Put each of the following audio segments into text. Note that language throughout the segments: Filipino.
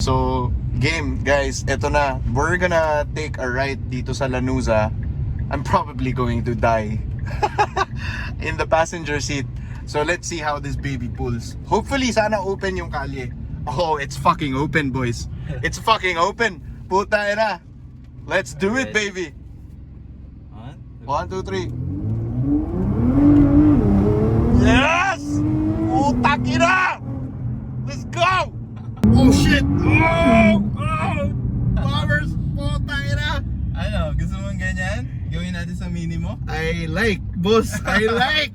So, game guys, eto na. We're gonna take a ride dito sa Lanuza. I'm probably going to die in the passenger seat. So let's see how this baby pulls. Hopefully, sana open yung kalye. Oh, it's fucking open, boys. It's fucking open. Puta na. Let's do it, baby. 1, 2, 3. Yes! Puta kina! Let's go! Oh shit! Oh! Powers! Puta kina! Ano, gusto mong ganyan? Gawin natin sa mini mo? I like, boss. I like.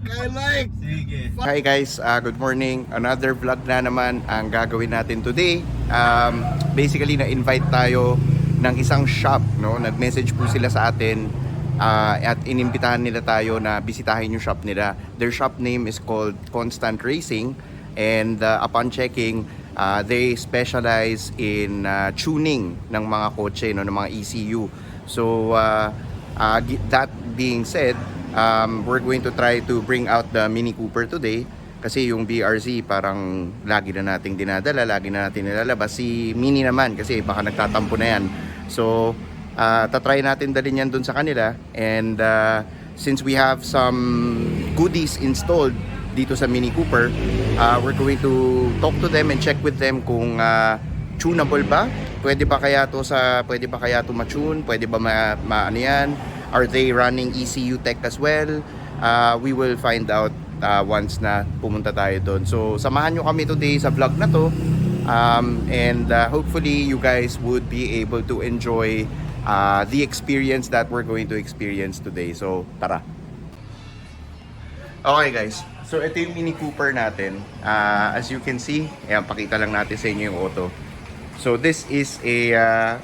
Sige. Hi guys, good morning. Another vlog na naman ang gagawin natin today. Basically, na-invite tayo ng isang shop, no? Nag-message po sila sa atin at inimbitahan nila tayo na bisitahin yung shop nila. Their shop name is called Constant Racing, and upon checking, they specialize in tuning ng mga kotse, no, ng mga ECU. So that being said, we're going to try to bring out the Mini Cooper today kasi yung BRZ parang lagi na nating dinadala, lagi na natin nilalabas. Si Mini naman kasi baka nagtatampo na yan. So tatry natin dalhin yan dun sa kanila, and since we have some goodies installed dito sa Mini Cooper, we're going to talk to them and check with them kung tunable ba. Pwede ba kaya to ma-tune? Pwede ba ano yan? Are they running ECU tech as well? We will find out once na pumunta tayo doon. So samahan nyo kami today sa vlog na to, and hopefully you guys would be able to enjoy the experience that we're going to experience today. So tara. Okay guys, so ito yung Mini Cooper natin. As you can see, ayan, pakita lang natin sa inyo yung auto. So this is a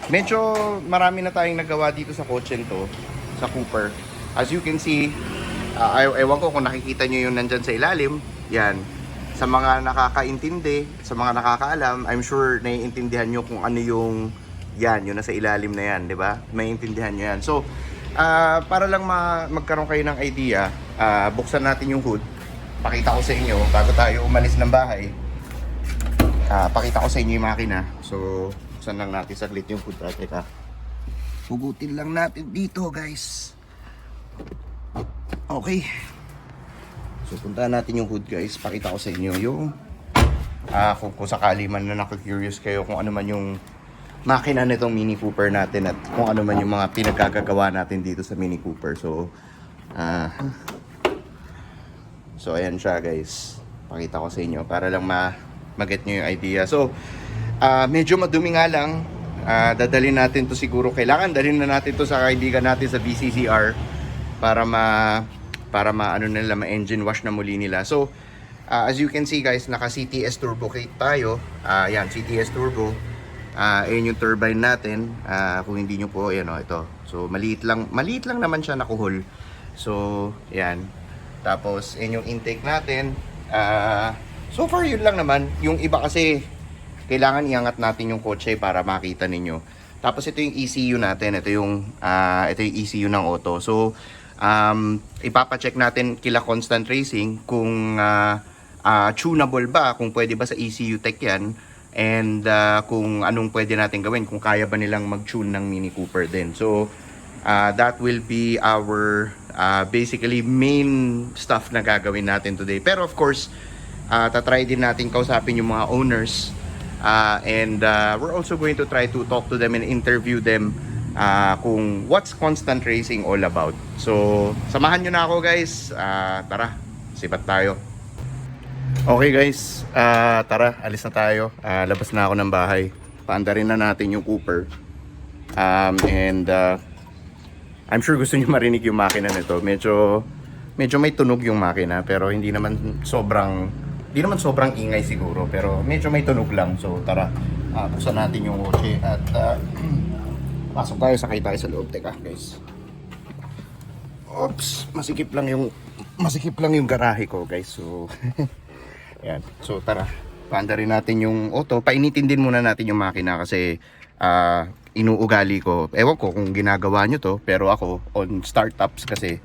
medyo marami na tayong nagawa dito sa kotse to, sa Cooper. As you can see, ewan ko kung nakikita nyo yung nandyan sa ilalim. Yan, sa mga nakakaintindi, sa mga nakakaalam, I'm sure naiintindihan nyo kung ano yung yun nasa ilalim na yan, di ba? Maiintindihan nyo yan. So para lang magkaroon kayo ng idea, buksan natin yung hood. Pakita ko sa inyo bago tayo umalis ng bahay. Pakita ko sa inyo yung makina. So buksan lang natin saglit yung hood. Teka, hugutin lang natin dito guys. Okay, so puntahan natin yung hood guys. Pakita ko sa inyo yung kung sakali man na nakaka-curious kayo kung ano man yung makina nitong Mini Cooper natin at kung ano man yung mga pinagkakagawa natin dito sa Mini Cooper. So so ayan siya guys, pakita ko sa inyo para lang mag-get nyo yung idea. So medyo madumi nga lang. Dadalhin natin to siguro, kailangan dalhin na natin to sa kaibigan natin sa BCCR para ano nila, ma-engine wash na muli nila. So as you can see guys, naka CTS turbo kit tayo. Yan, CTS turbo. Ayun yung turbine natin. Kung hindi nyo po, ayan o, ito. So maliit lang naman siya nakuhol. So yan. Tapos ayun yung intake natin. So far yun lang naman. Yung iba kasi kailangan iangat natin yung kotse para makita ninyo. Tapos ito yung ECU natin. Ito yung ECU ng auto. So ipapacheck natin kila Constant Racing kung tunable ba, kung pwede ba sa ECU tech yan, and kung anong pwede natin gawin, kung kaya ba nilang mag-tune ng Mini Cooper din. So that will be our basically main stuff na gagawin natin today. Pero of course, tatry din natin kausapin yung mga owners, and we're also going to try to talk to them and interview them kung what's Constant Racing all about. So samahan nyo na ako guys. Tara, sipat tayo. Okay guys, tara, alis na tayo. Labas na ako ng bahay. Paandarin na natin yung Cooper. And I'm sure gusto nyo marinig yung makina nito. Medyo may tunog yung makina, pero hindi naman sobrang ingay siguro, pero medyo may tunog lang. So tara, buksan natin yung kotse at pasok tayo, sakay tayo sa loob. Teka guys, oops, masikip lang yung garahe ko guys. So yan, so tara, paandarin natin yung auto. Painitin din muna natin yung makina kasi inuugali ko, ewan ko kung ginagawa nyo to, pero ako on startups kasi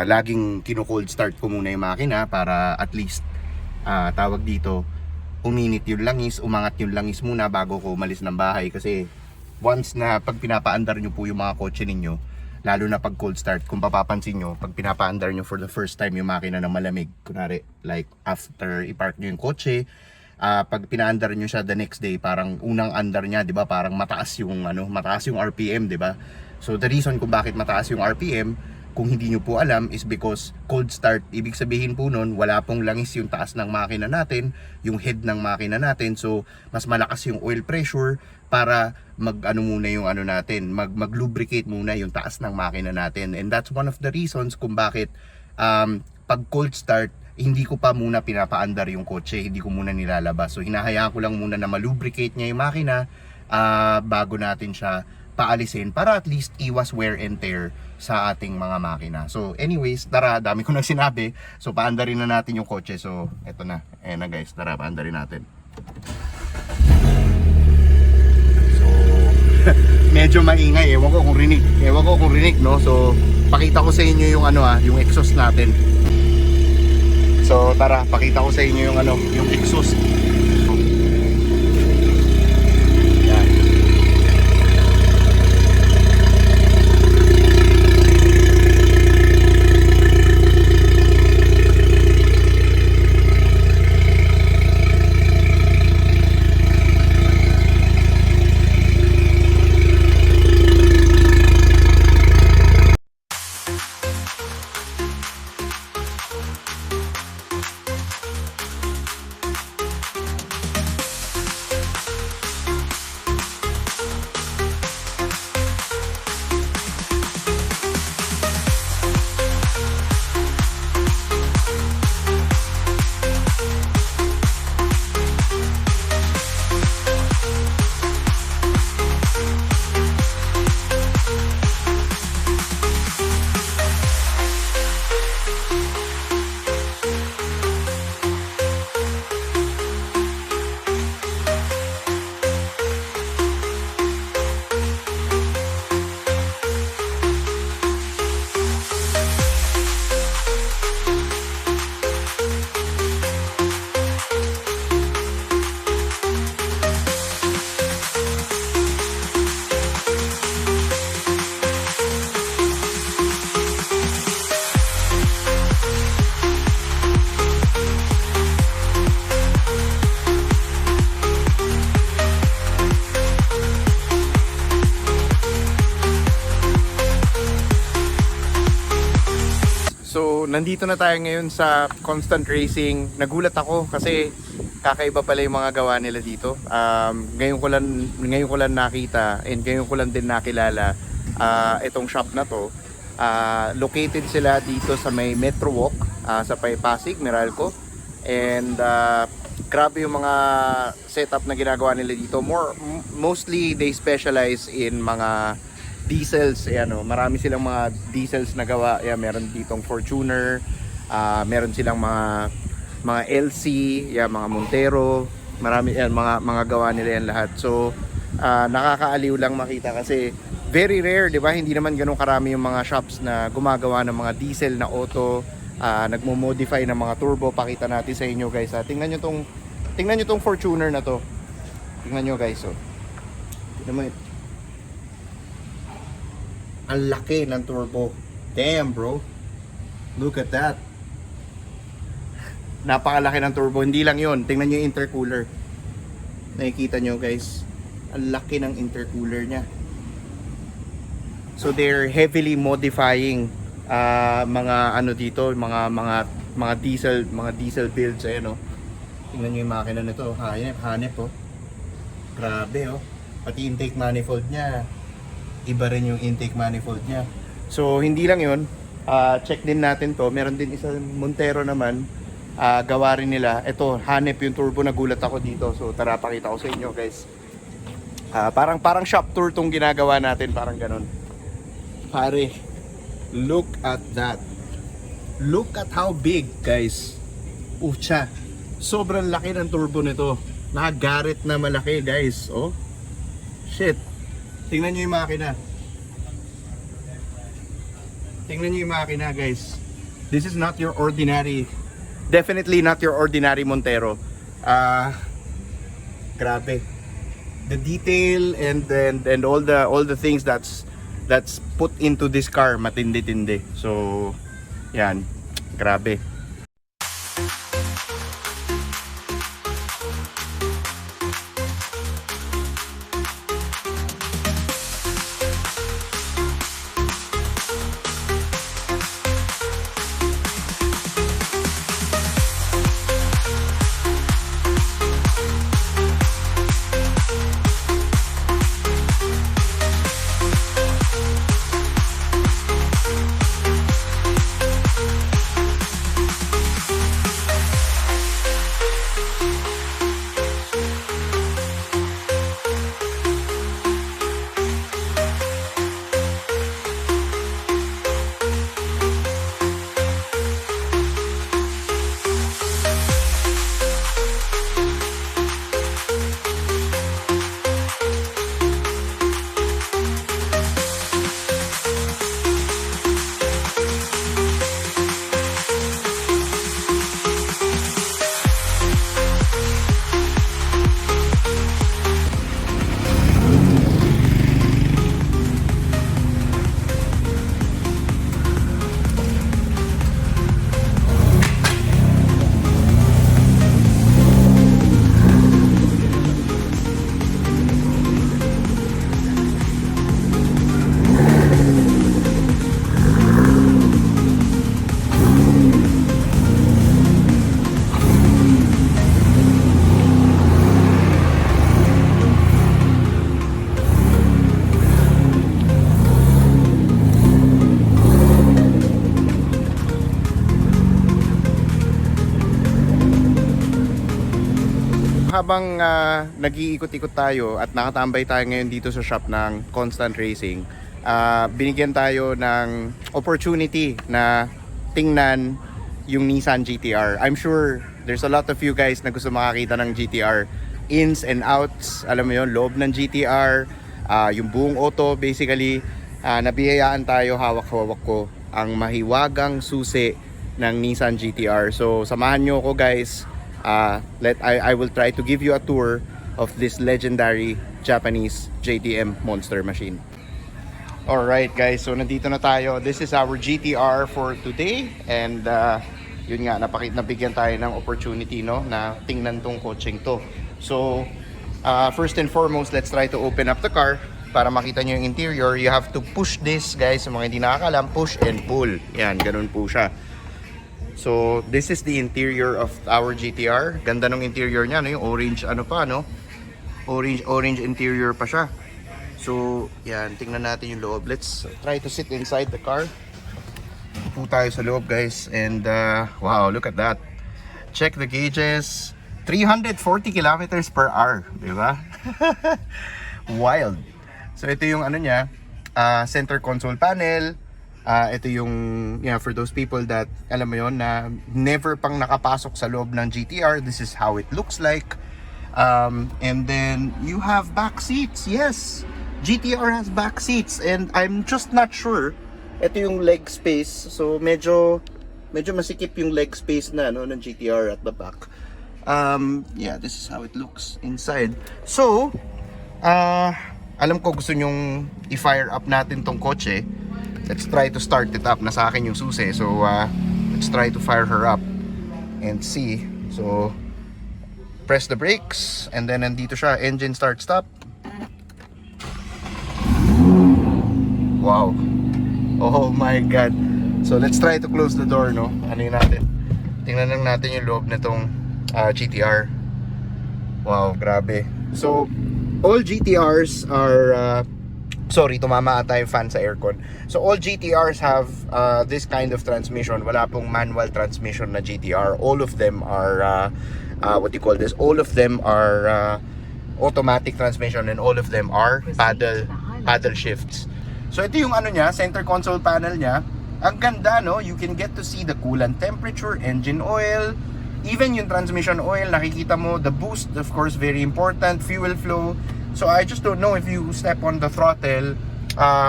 laging kino-cold start ko muna yung makina para at least tawag dito, uminit yung langis, umangat yung langis muna bago ko umalis ng bahay. Kasi once na pag pinapaandar nyo po yung mga kotse ninyo, lalo na pag cold start, kung papapansin nyo, pag pinapaandar nyo for the first time yung makina na malamig, kunwari like after ipark nyo yung kotse, pag pinaandar nyo siya the next day, parang unang andar niya, 'di ba? Parang mataas yung RPM, 'di ba? So the reason kung bakit mataas yung RPM, kung hindi nyo po alam, is because cold start, ibig sabihin po nun, wala pong langis yung taas ng makina natin, yung head ng makina natin, so mas malakas yung oil pressure para mag-lubricate muna yung taas ng makina natin. And that's one of the reasons kung bakit pag cold start, hindi ko pa muna pinapaandar yung kotse, hindi ko muna nilalabas. So hinahayaan ko lang muna na malubricate niya yung makina bago natin siya paalisin para at least iwas wear and tear sa ating mga makina. So anyways, tara, dami ko na sinabi. So paandarin na natin yung kotse. So eto na. Ayan na guys, tara paandarin natin. So medyo maingay, ewan ko kung rinig, no? So pakita ko sa inyo yung yung exhaust natin. So tara, pakita ko sa inyo yung exhaust. So, nandito na tayo ngayon sa Constant Racing. Nagulat ako kasi kakaiba pala yung mga gawa nila dito. Ngayon ko lang nakita and ngayon ko lang din nakilala itong shop na to. Located sila dito sa may Metro Walk, sa Pasig, Meralco. And grabe yung mga setup na ginagawa nila dito. Mostly they specialize in mga diesels. Ayan, marami silang mga diesels na gawa. Ayan, meron ditong Fortuner, meron silang mga LC, ayan, mga Montero, marami yan, mga gawa nila yan lahat. So nakakaaliw lang makita kasi very rare, di ba? Hindi naman ganun karami yung mga shops na gumagawa ng mga diesel na auto, nagmo-modify ng mga turbo. Pakita natin sa inyo guys. Tingnan nyo tong Fortuner na to. Tingnan nyo guys. Oh. Tingnan mo. Ang laki ng turbo. Damn bro. Look at that. Napakalaki ng turbo. Hindi lang yun. Tingnan nyo yung intercooler. Nakikita nyo guys. Ang laki ng intercooler nya. So they're heavily modifying mga dito, mga diesel builds. Ayan, oh. Tingnan nyo yung makina nito. Hanep oh. Grabe oh. Pati intake manifold nya. Iba rin yung intake manifold nya. So hindi lang yun. Check din natin to. Meron din isang Montero naman. Gawa rin nila. Ito, hanep yung turbo. Nagulat ako dito. So tara, pakita ko sa inyo guys. Parang shop tour tong ginagawa natin. Parang ganun. Pare, look at that. Look at how big guys. Ucha. Sobrang laki ng turbo nito. Naka-Garrett na malaki guys. Oh. Shit. Tingnan nyo yung makina. Tingnan nyo yung makina guys. This is not your ordinary, definitely not your ordinary Montero. grabe. The detail and all the things that's put into this car, matindi-tindi. So, yan, grabe. Habang nag-iikot-ikot tayo at nakatambay tayo ngayon dito sa shop ng Constant Racing, binigyan tayo ng opportunity na tingnan yung Nissan GT-R. I'm sure there's a lot of you guys na gusto makakita ng GT-R. Ins and outs, alam mo yun, loob ng GT-R, yung buong auto basically. Nabiyayaan tayo, hawak-hawak ko ang mahiwagang susi ng Nissan GT-R. So samahan nyo ako guys. I will try to give you a tour of this legendary Japanese JDM monster machine. Alright guys, so nandito na tayo. This is our GT-R for today. And yun nga, nabigyan tayo ng opportunity, no, na tingnan tong coaching to. So first and foremost, let's try to open up the car para makita nyo yung interior. You have to push this guys, sa mga hindi nakakalam, push and pull. Yan, ganun po siya. So, this is the interior of our GT-R. Ganda ng interior niya, no? Yung orange, ano pa, no? Orange interior pa siya. So, yan, tingnan natin yung loob. Let's try to sit inside the car. Upo tayo sa loob, guys. And, wow, look at that. Check the gauges. 340 kilometers per hour, di ba? Wild. So, ito yung ano niya, center console panel. Ito yung, for those people that, alam mo yon, na never pang nakapasok sa loob ng GT-R, this is how it looks like. And then, you have back seats. Yes, GT-R has back seats. And I'm just not sure. Ito yung leg space. So, medyo masikip yung leg space na, no, ng GT-R at the back. Yeah, this is how it looks inside. So, alam ko gusto nyong i-fire up natin tong kotse. Let's try to start it up. Nasa akin yung susi. So, let's try to fire her up and see. So, press the brakes. And then, nandito siya. Engine start, stop. Wow. Oh my God. So, let's try to close the door, no? Ano yun natin? Tingnan lang natin yung loob na tong GT-R. Wow, grabe. So, all GT-Rs are... sorry, tumama ata yung fan sa aircon. So all GT-Rs have this kind of transmission. Wala pong manual transmission na GT-R. All of them are what do you call this? All of them are automatic transmission and all of them are paddle shifts. So ito yung ano niya, center console panel niya. Ang ganda, no? You can get to see the coolant temperature, engine oil, even yung transmission oil, nakikita mo the boost, of course, very important, fuel flow. So I just don't know if you step on the throttle,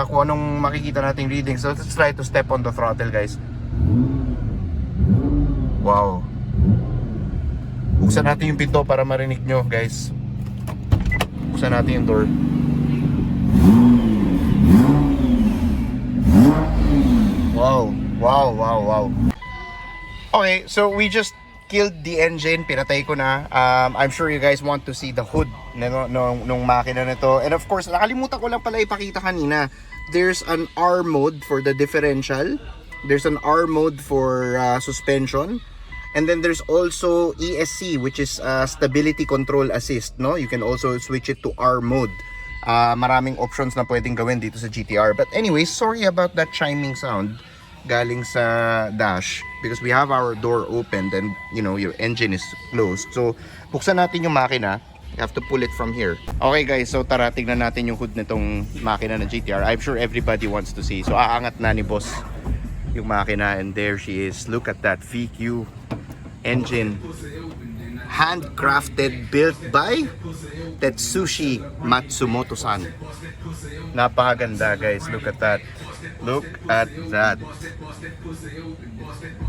kung anong makikita nating reading. So let's try to step on the throttle, guys. Wow. Buksan natin yung pinto para marinig nyo, guys. Buksan natin yung door. Wow, wow, wow, wow. Okay, so we just killed the engine. Pinatay ko na. I'm sure you guys want to see the hood nung makina nito. And of course, nakalimutan ko lang pala ipakita kanina. There's an R mode for the differential. There's an R mode for suspension. And then there's also ESC, which is Stability Control Assist. No, you can also switch it to R mode. Maraming options na pwedeng gawin dito sa GTR. But anyway, sorry about that chiming sound galing sa dash because we have our door opened and you know your engine is closed. So buksan natin yung makina. You have to pull it from here. Okay guys, so tara tignan natin yung hood nitong makina ng GTR. I'm sure everybody wants to see. So aangat na ni boss yung makina and there she is. Look at that VQ engine. Handcrafted, built by Tetsushi Matsumoto-san. Napakaganda guys, look at that. Look at that.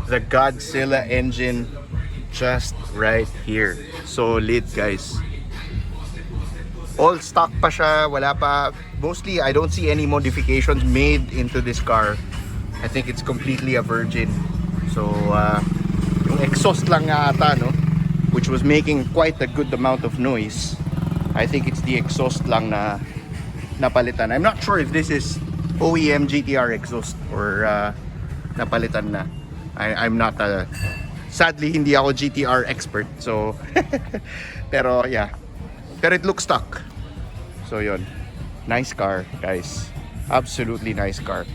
The Godzilla engine just right here. Solid guys. All stock pa siya, wala pa. Mostly I don't see any modifications made into this car. I think it's completely a virgin. So yung exhaust lang nga ata, no? Which was making quite a good amount of noise. I think it's the exhaust lang na napalitan. I'm not sure if this is OEM GTR exhaust or napalitan na. I'm not sadly hindi ako GTR expert, so pero yeah, pero it looks stock. So yun, nice car guys, absolutely nice car.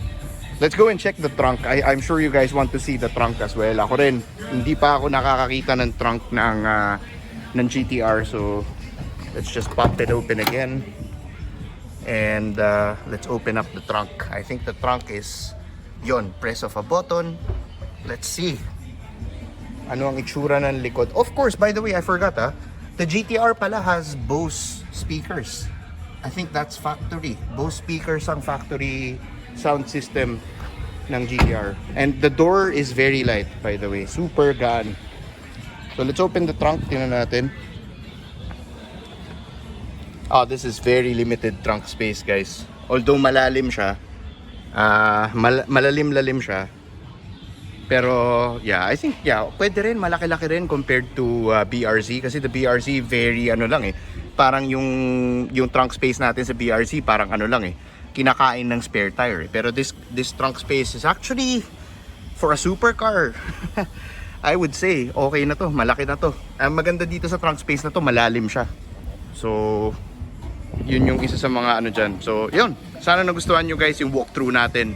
Let's go and check the trunk. I'm sure you guys want to see the trunk as well. Ako rin, hindi pa ako nakakakita ng trunk ng GTR, so let's just pop it open again. And let's open up the trunk. I think the trunk is yon, press of a button. Let's see ano ang itsura ng likod. Of course, by the way, I forgot the GTR pala has Bose speakers. I think that's factory. Bose speakers ang factory sound system ng GTR. And the door is very light, by the way, super gaan. So let's open the trunk. Tingnan natin. This is very limited trunk space guys. Although malalim siya, malalim-lalim siya. Pero yeah, I think yeah, pwede rin, malaki-laki rin compared to BRZ. Kasi the BRZ very ano lang parang yung trunk space natin sa BRZ parang ano lang kinakain ng spare tire. Pero this trunk space is actually for a supercar. I would say okay na to, malaki na to. Ang maganda dito sa trunk space na to, malalim siya. So yun yung isa sa mga ano dyan. So yun, sana nagustuhan nyo guys yung walkthrough natin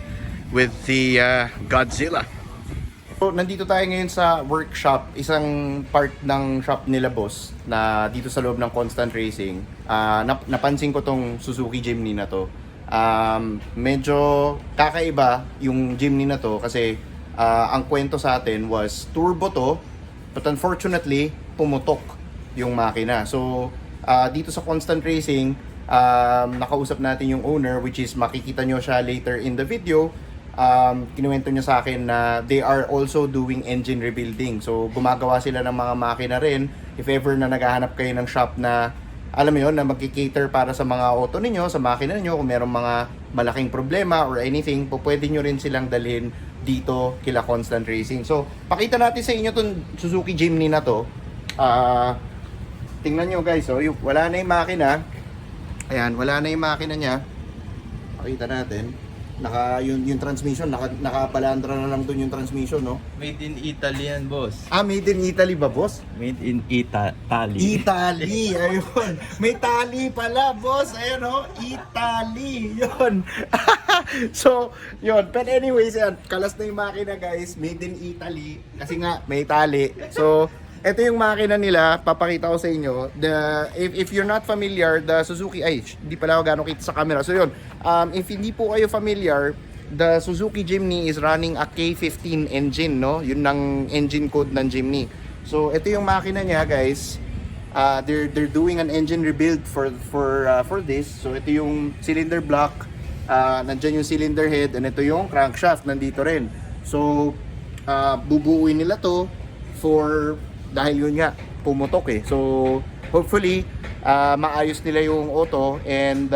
with the Godzilla. So nandito tayo ngayon sa workshop, isang part ng shop nila boss na dito sa loob ng Constant Racing. Napansin ko tong Suzuki Jimny na to. Medyo kakaiba yung Jimny na to kasi ang kwento sa atin was turbo to, but unfortunately pumutok yung makina. So dito sa Constant Racing, nakausap natin yung owner, which is makikita nyo siya later in the video. Kinuwento niya sa akin na they are also doing engine rebuilding. So gumagawa sila ng mga makina rin. If ever na naghahanap kayo ng shop na alam mo yun, na magki-cater para sa mga auto ninyo, sa makina ninyo, kung merong mga malaking problema or anything, pwede nyo rin silang dalhin dito kila Constant Racing. So pakita natin sa inyo tong Suzuki Jimny na to. Tingnan nyo guys, wala na yung makina. Ayan, wala na yung makina niya. Pakita natin. Yung transmission, nakapalandra na lang dun yung transmission, no? Made in Italy yan, boss. Made in Italy ba, boss? Made in Italy. Italy, ayun. May tali pala, boss. Ayun, no? Italy, yun. So, yun. But anyways, yan. Kalas na yung makina, guys. Made in Italy. Kasi nga, may tali. So, ito yung makina nila, papakita ko sa inyo. If you're not familiar, the Suzuki, hindi pala ako gano'ng kita sa camera. So yun, if hindi po kayo familiar, the Suzuki Jimny is running a K15 engine, no? Yun ang engine code ng Jimny. So ito yung makina niya, guys. They're doing an engine rebuild for this. So ito yung cylinder block, nandyan yung cylinder head, and ito yung crankshaft, nandito rin. So bubuuin nila to dahil yun nga, pumutok So hopefully, maayos nila yung auto and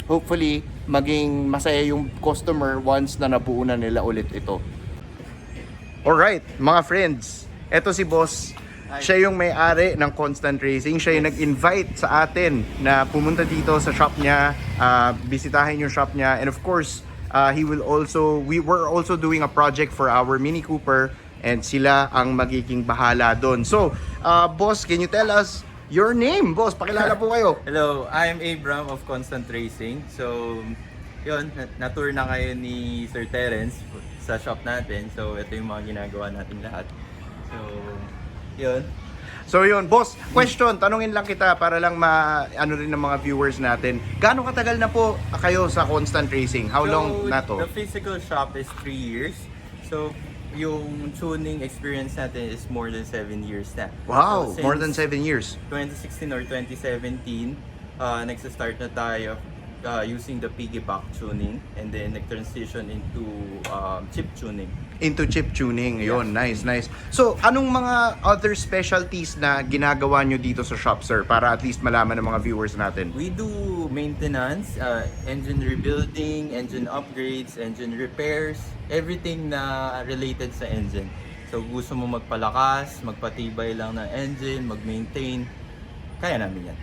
hopefully maging masaya yung customer once na nabuo na nila ulit ito. Alright, mga friends, eto si boss. Siya yung may-ari ng Constant Racing. Siya yung nag-invite sa atin na pumunta dito sa shop niya, bisitahin yung shop niya, and of course, we were also doing a project for our Mini Cooper and sila ang magiging bahala doon. So, boss, can you tell us your name? Boss, pakilala po kayo. Hello, I'm Abram of Constant Racing. So, yun, na-tour na kayo ni Sir Terence sa shop natin. So, ito yung mga ginagawa natin lahat. So, yun. So yun, boss, question, tanungin lang kita para lang ano rin ng mga viewers natin. Gaano katagal na po kayo sa Constant Racing? How long na to? The physical shop is 3 years. So, yung tuning experience natin is more than 7 years na. Wow, So, more than since 7 years. 2016 or 2017, nagsa-start na tayo using the piggyback tuning and then nag-transition into chip tuning. Into chip tuning, yun, nice. So, anong mga other specialties na ginagawa nyo dito sa shop, sir? Para at least malaman ng mga viewers natin. We do maintenance, engine rebuilding, engine upgrades, engine repairs, everything na related sa engine. So gusto mo magpalakas, magpatibay lang ng engine, mag-maintain, kaya namin yan.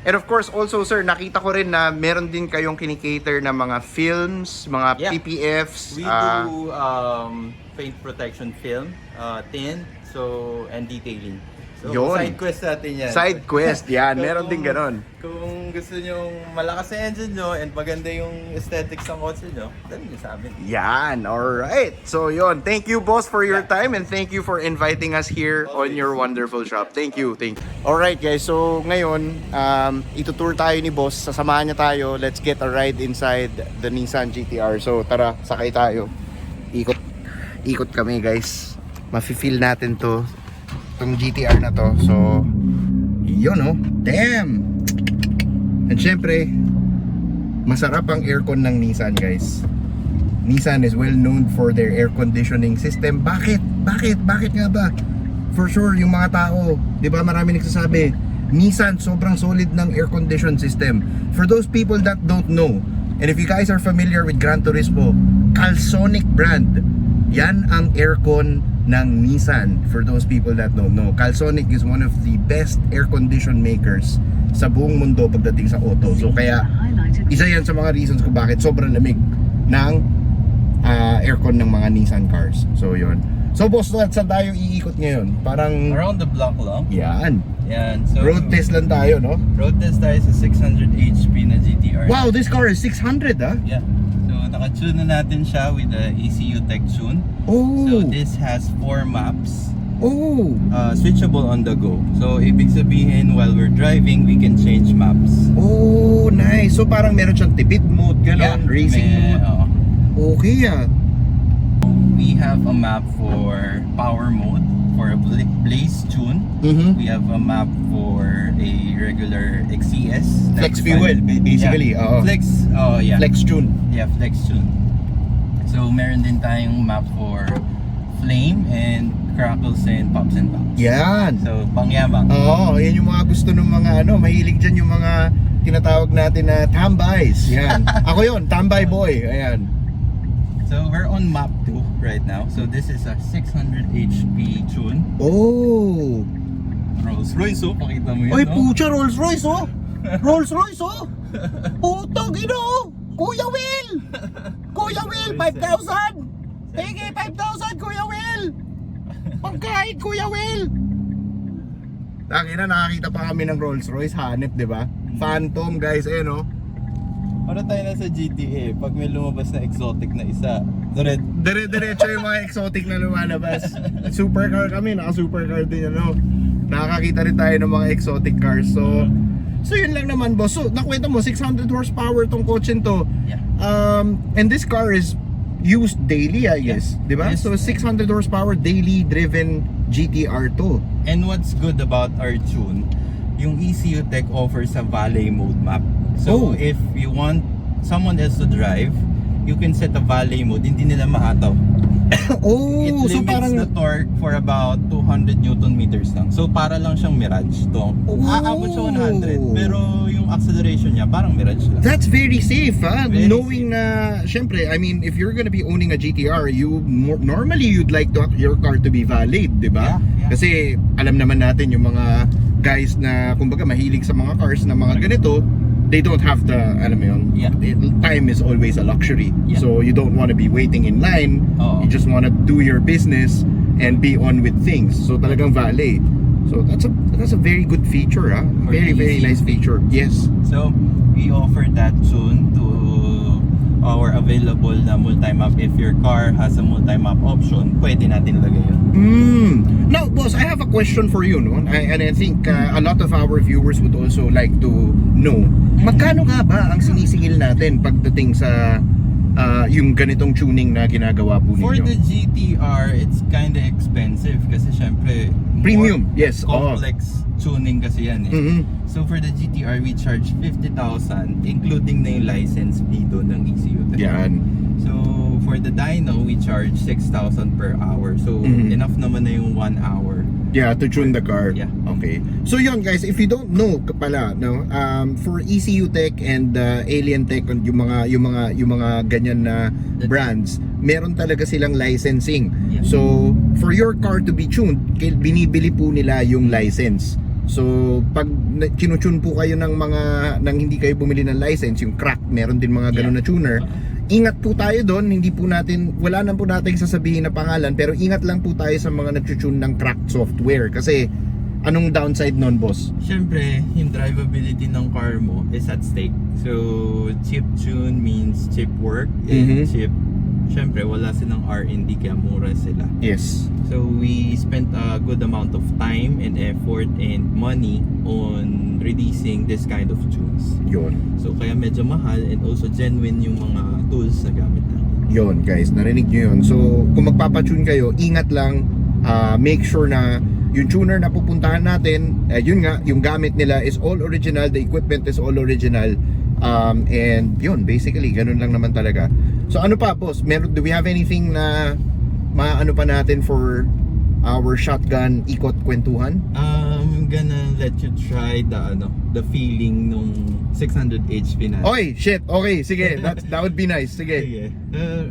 And of course, also, sir, nakita ko rin na meron din kayong kinikater na mga films, mga PPFs. We do paint protection film, tint, and detailing. So, Yun. side quest natin yan. Side quest, yan. So, Meron din ganon. Kung gusto nyo malakas na engine nyo and maganda yung aesthetics ng kotse nyo, dali nyo sa amin. Yan, alright. So yun, thank you boss for your time and thank you for inviting us here on your wonderful shop. Thank you. Alright guys, so ngayon, itutour tayo ni boss. Sasamahan niya tayo. Let's get a ride inside the Nissan GTR. So tara, sakay tayo. Ikot kami guys. Mafe-feel natin itong GTR na to. So, yun oh. Damn! And syempre, masarap ang aircon ng Nissan guys. Nissan is well known for their air conditioning system. Bakit? Bakit nga ba? For sure, yung mga tao, di ba marami nagsasabi, Nissan sobrang solid ng air condition system. For those people that don't know, and if you guys are familiar with Gran Turismo, Calsonic brand, yan ang aircon ng Nissan. For those people that don't know, Calsonic is one of the best air condition makers sa buong mundo pagdating sa auto. So kaya isa yan sa mga reasons kung bakit sobrang lamig ng aircon ng mga Nissan cars. So yun. So boss, saan tayo iikot ngayon? Parang Around the block lang. yan. So, Road test lang tayo, no? Road test tayo sa 600 HP na GTR. Wow, this car is 600 ah. Yeah. So naka-tune na natin siya with the ECU Tech Tune. Oh. So this has 4 maps. Oh. Switchable on the go. So ibig sabihin while we're driving, we can change maps. Oh, nice. So parang meron siyang tipid mode, gano'n, racing mode. Okay ah. We have a map for power mode for a blaze tune. Mhm. We have a map for a regular XCS. Flex fuel, basically. Yeah. Oo. Flex tune. Yeah, flex tune. So meron din tayong map for flame and crackles and pops and pops. Yan. So pangyabang. Oo, yan yung mga gusto ng mga mahilig dyan yung mga tinatawag natin na tambays. Yan. Ako yun, tambay boy. Ayan. So we're on map 2 right now. So this is a 600 HP tune. Oh. Rolls Royce, oh, pakita mo yun. Oy, no? pucha, Rolls Royce oh. Rolls Royce oh. Putang ina oh. Kuya Will. Kuya Will, 5,000. Pege, 5,000, Kuya Will. Pagkain, Kuya Will. Tangina, nakakita pa kami ng Rolls Royce, hanep, di ba? Phantom, guys, ayun oh. Para tayo na sa GTA, pag may lumabas na exotic na isa, Dire-diretso yung mga exotic na lumalabas. Supercar kami, naka-supercar din ano. Nakakakita rin tayo ng mga exotic cars. So yun lang naman boss. So nakwento mo 600 horsepower tong kotse to. Yeah. And this car is used daily, I guess, Yeah. 'di ba? Yes. So 600 horsepower daily driven GTR to. And what's good about our tune, yung ECU Tech offers a valet mode map. So Oh. if you want someone else to drive, you can set a valet mode, hindi nila maataw. Oh, It so limits parang the torque for about 200 Newton meters lang. So para lang siyang Mirage to. Aabot siya 100, pero yung acceleration niya parang Mirage lang. that's very safe, ha? Very Knowing na, syempre, I mean, if you're gonna be owning a GTR, normally you'd like your car to be valid, di ba? Yeah. Kasi alam naman natin yung mga guys na, kumbaga, mahilig sa mga cars na mga ganito, they don't have the, alam mo yun, Yeah. time is always a luxury. Yeah. So you don't want to be waiting in line. Oo. You just want to do your business and be on with things. So talagang valet. So that's a very good feature, ha? For Very easy. nice feature. Yes. So we offer that soon to our available na multi-map. If your car has a multi-map option, pwede natin lagay yun. Now, boss, I have a question for you, no? And I think a lot of our viewers would also like to know, magkano nga ba ang sinisingil natin pagdating sa yung ganitong tuning na ginagawa po ninyo? For the GTR, it's kinda expensive kasi syempre Premium, more yes. complex tuning kasi yan eh. Mhm. So for the GTR, we charge 50,000 including na yung license fee doon ng ECU. Yan. So for the dyno, we charge 6,000 per hour. So Mhm. enough naman na yung 1 hour. Yeah, to tune the car. Yeah. Okay. So yun guys, if you don't know pala, no, for ECU Tech and Alien Tech, yung mga ganyan na brands, meron talaga silang licensing. Yeah. So for your car to be tuned, binibili po nila yung license. So pag kinutune po kayo ng hindi kayo bumili ng license, yung crack, meron din mga ganun na tuner. Ingat po tayo doon, wala na po natin sasabihin na pangalan, pero ingat lang po tayo sa mga nagtutune ng cracked software. Kasi anong downside nun, boss? Siyempre, yung drivability ng car mo is at stake. So cheap tune means cheap work and cheap. Siyempre, wala silang R&D kaya mura sila. Yes. So we spent a good amount of time and effort and money on releasing this kind of tunes. Yun. So kaya medyo mahal and also genuine yung mga tools na gamit natin. Yun guys, narinig nyo yun. So kung magpapatune kayo, ingat lang, make sure na yung tuner na pupuntahan natin, yun nga, yung gamit nila is all original, the equipment is all original. And yun, basically, ganun lang naman talaga. So ano pa, boss? Do we have anything na maano pa natin for our shotgun ikot kwentuhan? I'm gonna let you try the feeling nung 600 HP na. Oy, shit. Okay, sige. That would be nice. Sige. Sige.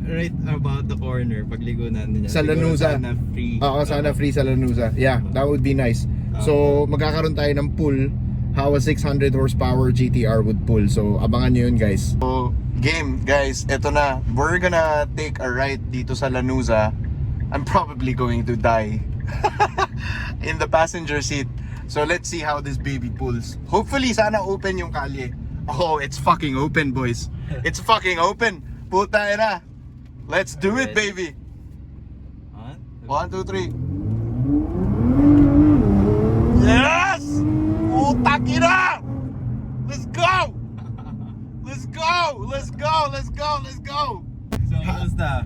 Right about the corner, pagligo natin yan. Sa Siguro Lanuza. Sana free. Oo, sana free sa Lanuza. Yeah, that would be nice. So, magkakaroon tayo ng pull how a 600 horsepower GTR would pull. So, abangan nyo yun, guys. So, game, guys. Eto na. We're gonna take a ride dito sa Lanuza. I'm probably going to die in the passenger seat. So, let's see how this baby pulls. Hopefully, sana open yung kalye. Oh, it's fucking open, boys. It's fucking open. Puta na. Let's do it, baby. 1, 2, 3. Yes! Putang ina! Let's go! Let's go! Let's go! Let's go! Let's go! So, basta,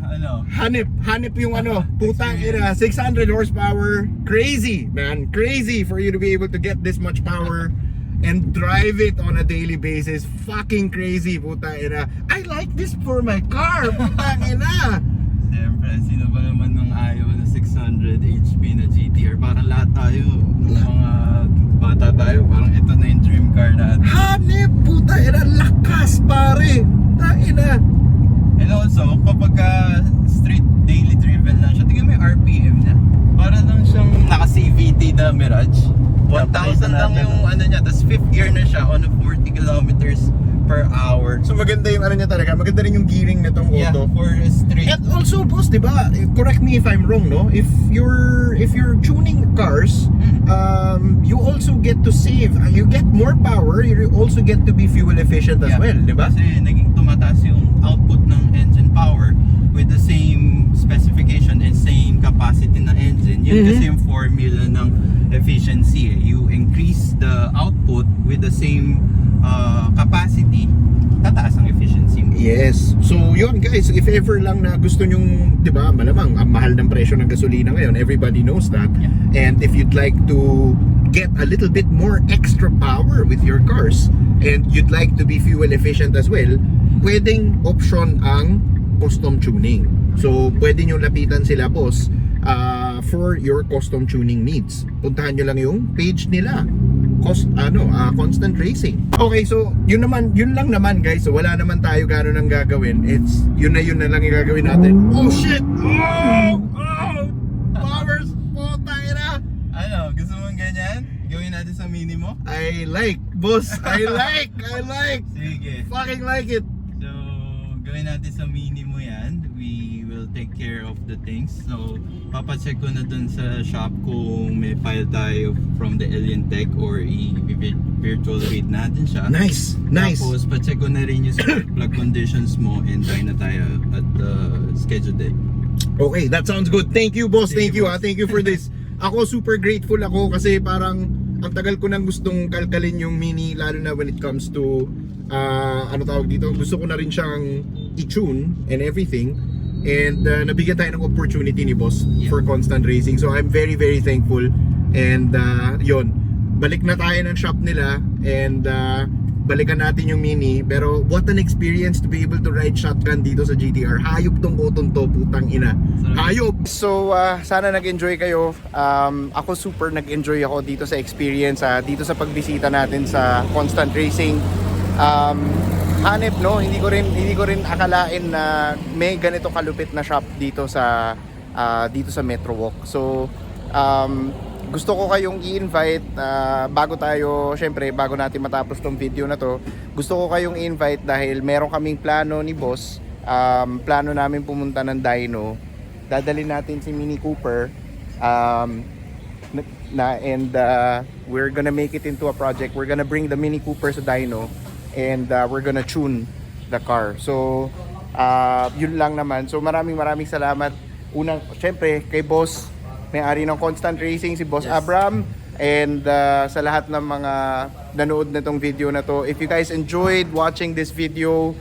Hanip yung putang ina, 600 horsepower. Crazy, man. Crazy for you to be able to get this much power and drive it on a daily basis. Fucking crazy, putang ina. I like this for my car, putang ina. Siyempre, sino ba naman nung ayaw na 600 HP na GTR? Parang lahat tayo, nung mga bata tayo, parang ito na yung dream car natin. Hanip, putang ina, lakas pare. Putang ina. And also, kapag street daily driven lang siya, tingnan mo yung RPM niya. Para lang siyang naka-CVT na Mirage. 1,000 lang yung niya, tapos 5th gear na siya on a 40 kilometers per hour. So maganda yung niya talaga, maganda rin yung gearing nitong Yeah, auto. for a street. And also, boss, di ba? Correct me if I'm wrong, no? If you're tuning cars, you also get to save. You get more power. You also get to be fuel efficient as well, di ba? Kasi naging tumataas yung output ng engine power with the same specification and same capacity ng engine. Yun kasi yung formula ng efficiency. You increase the output with the same capacity, tataas ang efficiency mo. Yes. So yun guys, if ever lang na gusto nyong, di ba, malamang ang mahal ng presyo ng gasolina ngayon, everybody knows that. Yeah. And if you'd like to get a little bit more extra power with your cars and you'd like to be fuel efficient as well, pwedeng option ang custom tuning. So pwede nyo lapitan sila boss for your custom tuning needs. Puntahan nyo lang yung page nila, Constant Racing. Okay, so yun lang naman guys. So wala naman tayo gano'n ang gagawin. It's yun na lang yung gagawin natin. Oh shit! Powers! Putang ina! Ano, gusto mong ganyan? Gawin natin sa mini mo? I like, boss. I like. Sige. Fucking like it. So, gawin natin sa mini mo yan. We will take care of the things. So, papacheck ko na dun sa shop kung may file tayo from the Alien Tech or i-virtual read natin siya. Nice. Tapos, pacheck ko na rin yung spark plug conditions mo and try na tayo at the scheduled day. Okay, that sounds good. Thank you, boss. Thank you, boss. Thank you for this. Ako super grateful ako kasi parang ang tagal ko nang gustong kalkalin yung mini, lalo na when it comes to ano tawag dito, gusto ko na rin siyang i-tune and everything. And nabigyan tayo ng opportunity ni boss for Constant Racing. So I'm very very thankful. And yon, balik na tayo ng shop nila and balikan natin yung mini. Pero what an experience to be able to ride shotgun dito sa GTR. Hayop tong Oton to, putang ina. Hayop! So sana nag-enjoy kayo. Ako super nag-enjoy ako dito sa experience, dito sa pagbisita natin sa Constant Racing. Hanep, no, hindi ko rin akalain na may ganito kalupit na shop dito sa Metro Walk. So gusto ko kayong i-invite bago natin matapos tong video na to. Gusto ko kayong i-invite dahil meron kaming plano ni boss. Plano namin pumunta ng dyno. Dadalhin natin si Mini Cooper and we're gonna make it into a project. We're gonna bring the Mini Cooper sa dyno and we're gonna tune the car. So yun lang naman. So maraming salamat. Unang syempre kay boss, may-ari ng Constant Racing, si Boss Abram, and sa lahat ng mga nanood na tong video na to. If you guys enjoyed watching this video,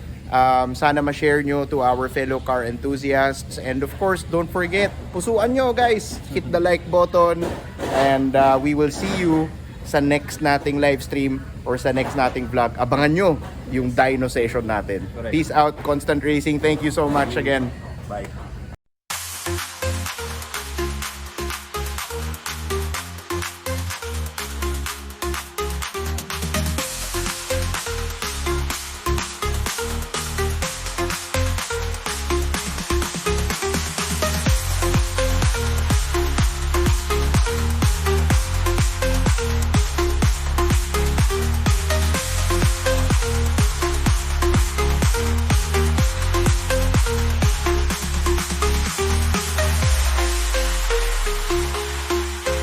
sana ma-share nyo to our fellow car enthusiasts. And of course, don't forget, pusuan nyo guys, hit the like button, and we will see you sa next nating live stream or sa next nating vlog. Abangan nyo yung dyno session natin. Correct. Peace out, Constant Racing. Thank you so much again. Bye.